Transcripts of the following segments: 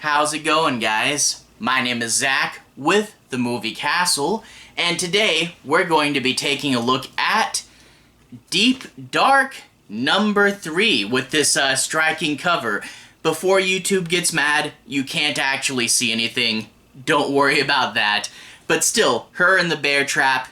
How's it going, guys? My name is Zach with the Movie Castle, and today we're going to be taking a look at Deep Dark number 3 with this striking cover. Before YouTube gets mad, you can't actually see anything. Don't worry about that. But still, her in the bear trap,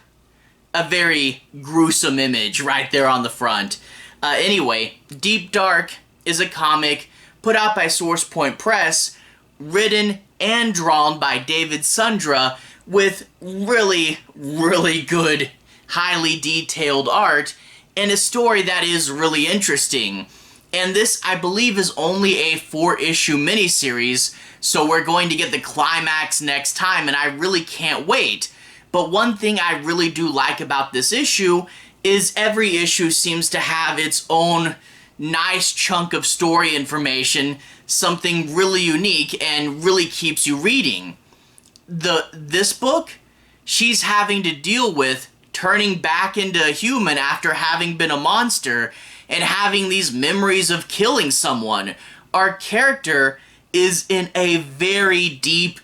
a very gruesome image right there on the front. Anyway, Deep Dark is a comic put out by Source Point Press, written and drawn by David Sundra with really, really good, highly detailed art, and a story that is really interesting. And this, I believe, is only a 4-issue miniseries, so we're going to get the climax next time, and I really can't wait. But one thing I really do like about this issue is every issue seems to have its own nice chunk of story information, something really unique and really keeps you reading. This book, she's having to deal with turning back into a human after having been a monster and having these memories of killing someone. Our character is in a very deep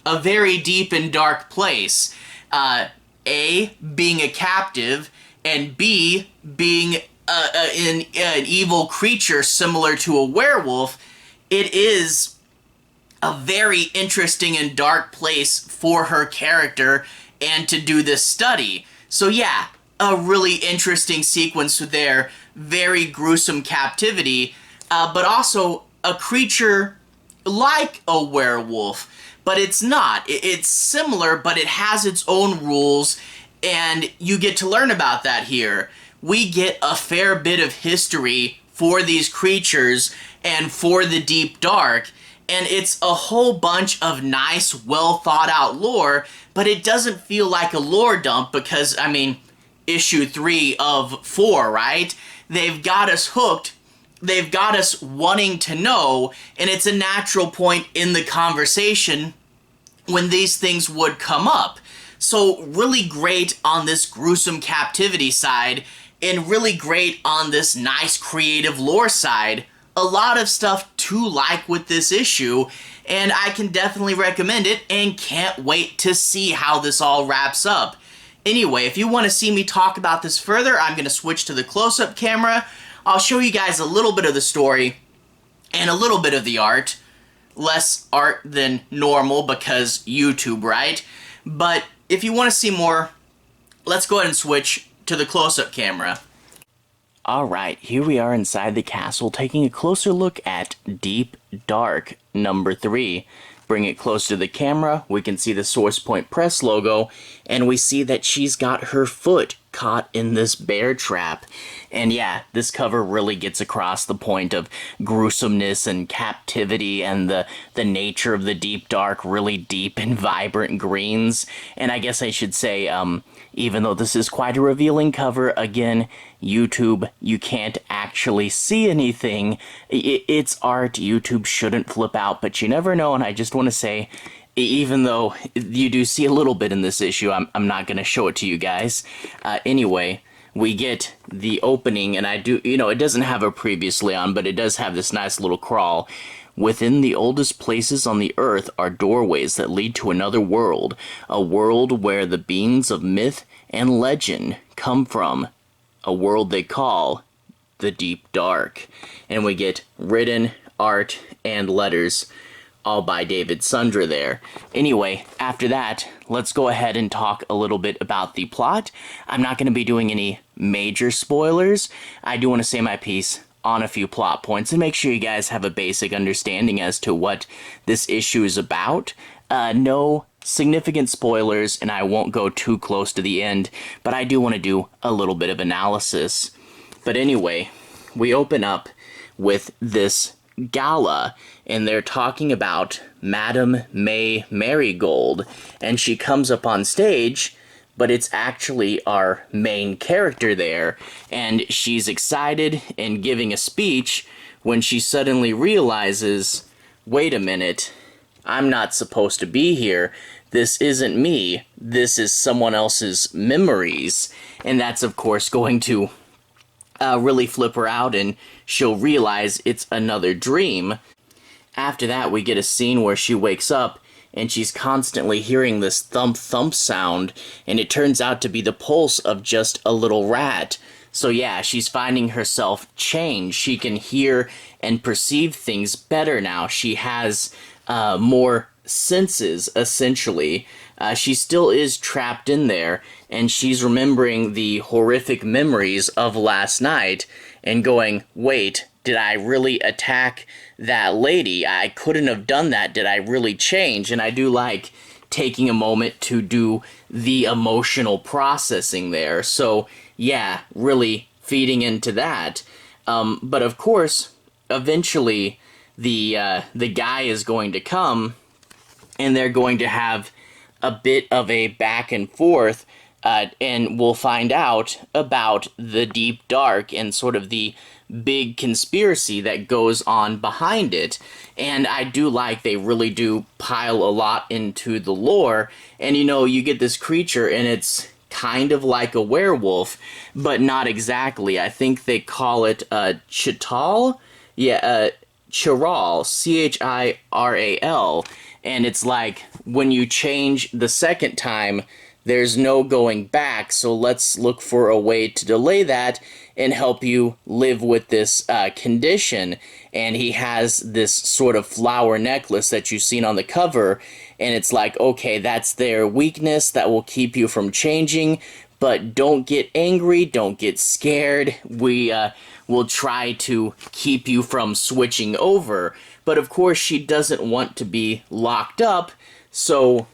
and dark place. A, being a captive, and B, being an evil creature similar to a werewolf. It is a very interesting and dark place for her character and to do this study. So yeah, a really interesting sequence there, very gruesome captivity, but also a creature like a werewolf, but it's not. It's similar, but it has its own rules, and you get to learn about that here. We get a fair bit of history for these creatures and for the Deep Dark, and it's a whole bunch of nice, well thought out lore, but it doesn't feel like a lore dump because, I mean, issue 3 of 4, right? They've got us hooked, they've got us wanting to know, and it's a natural point in the conversation when these things would come up. So really great on this gruesome captivity side, and really great on this nice creative lore side. A lot of stuff to like with this issue, and I can definitely recommend it and can't wait to see how this all wraps up. Anyway, if you want to see me talk about this further, I'm going to switch to the close-up camera. I'll show you guys a little bit of the story and a little bit of the art. Less art than normal because YouTube, right? But if you want to see more, let's go ahead and switch to the close-up camera. Alright, here we are inside the castle taking a closer look at Deep Dark number 3. Bring it close to the camera, we can see the Source Point Press logo, and we see that she's got her foot caught in this bear trap. And yeah, this cover really gets across the point of gruesomeness and captivity and the nature of the Deep Dark, really deep and vibrant greens. And I guess I should say, even though this is quite a revealing cover, again, YouTube, you can't actually see anything. It's art, YouTube shouldn't flip out, but you never know, and I just want to say, even though you do see a little bit in this issue, I'm not going to show it to you guys. Anyway, we get the opening, and I do, it doesn't have a previously on, but it does have this nice little crawl. Within the oldest places on the earth are doorways that lead to another world, a world where the beings of myth and legend come from, a world they call the Deep Dark. And we get written art and letters, all by David Sundra there. Anyway, after that, let's go ahead and talk a little bit about the plot. I'm not going to be doing any major spoilers. I do want to say my piece on a few plot points and make sure you guys have a basic understanding as to what this issue is about. No significant spoilers, and I won't go too close to the end, but I do want to do a little bit of analysis. But anyway, we open up with this gala, and they're talking about Madame May Marigold, and she comes up on stage, but it's actually our main character there, and she's excited and giving a speech when she suddenly realizes, wait a minute, I'm not supposed to be here. This isn't me. This is someone else's memories. And that's, of course, going to really flip her out, and she'll realize it's another dream. after that, we get a scene where she wakes up and she's constantly hearing this thump thump sound, and it turns out to be the pulse of just a little rat. So yeah, she's finding herself change. She can hear and perceive things better now. She has more senses, essentially. She still is trapped in there, and she's remembering the horrific memories of last night and going, wait, did I really attack that lady? I couldn't have done that. Did I really change? And I do like taking a moment to do the emotional processing there. So yeah, really feeding into that. But of course, eventually the guy is going to come, and they're going to have a bit of a back and forth, and we'll find out about the deep dark and sort of the big conspiracy that goes on behind it. And I do like they really do pile a lot into the lore, and you get this creature and it's kind of like a werewolf, but not exactly. I think they call it Chital? Yeah, Chiral, Chiral, and it's like when you change the second time, there's no going back, so let's look for a way to delay that and help you live with this condition. And he has this sort of flower necklace that you've seen on the cover, and it's like, okay, that's their weakness that will keep you from changing, but don't get angry, don't get scared. We will try to keep you from switching over. But of course, she doesn't want to be locked up, so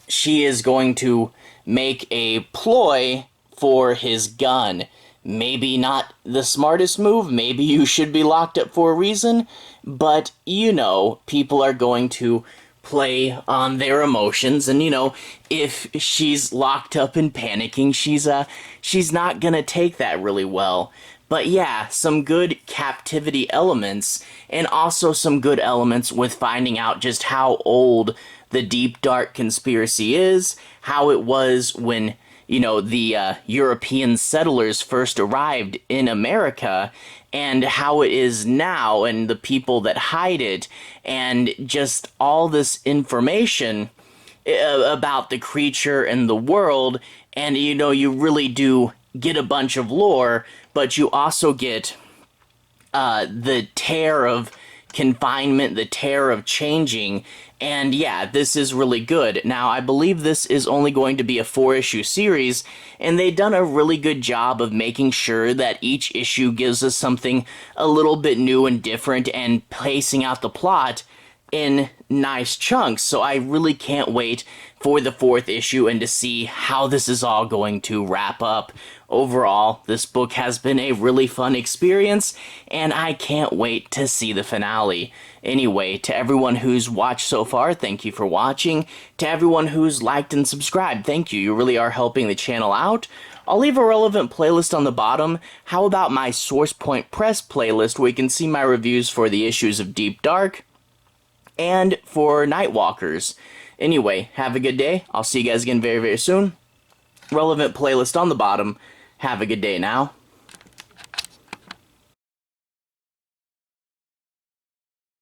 she is going to make a ploy for his gun. Maybe not the smartest move, maybe you should be locked up for a reason, but people are going to play on their emotions, and if she's locked up and panicking, she's not gonna take that really well. But yeah, some good captivity elements, and also some good elements with finding out just how old the deep dark conspiracy is, how it was when the European settlers first arrived in America, and how it is now, and the people that hide it, and just all this information about the creature and the world. And you really do get a bunch of lore, but you also get the terror of confinement, the terror of changing. And yeah, this is really good. Now, I believe this is only going to be a 4-issue series, and they've done a really good job of making sure that each issue gives us something a little bit new and different, and pacing out the plot in nice chunks. So I really can't wait for the 4th issue and to see how this is all going to wrap up. Overall, this book has been a really fun experience, and I can't wait to see the finale. Anyway, to everyone who's watched so far, thank you for watching. To everyone who's liked and subscribed, thank you. You really are helping the channel out. I'll leave a relevant playlist on the bottom. How about my Source Point Press playlist, where you can see my reviews for the issues of Deep Dark and for Nightwalkers. Anyway, have a good day. I'll see you guys again very, very soon. Relevant playlist on the bottom. Have a good day now.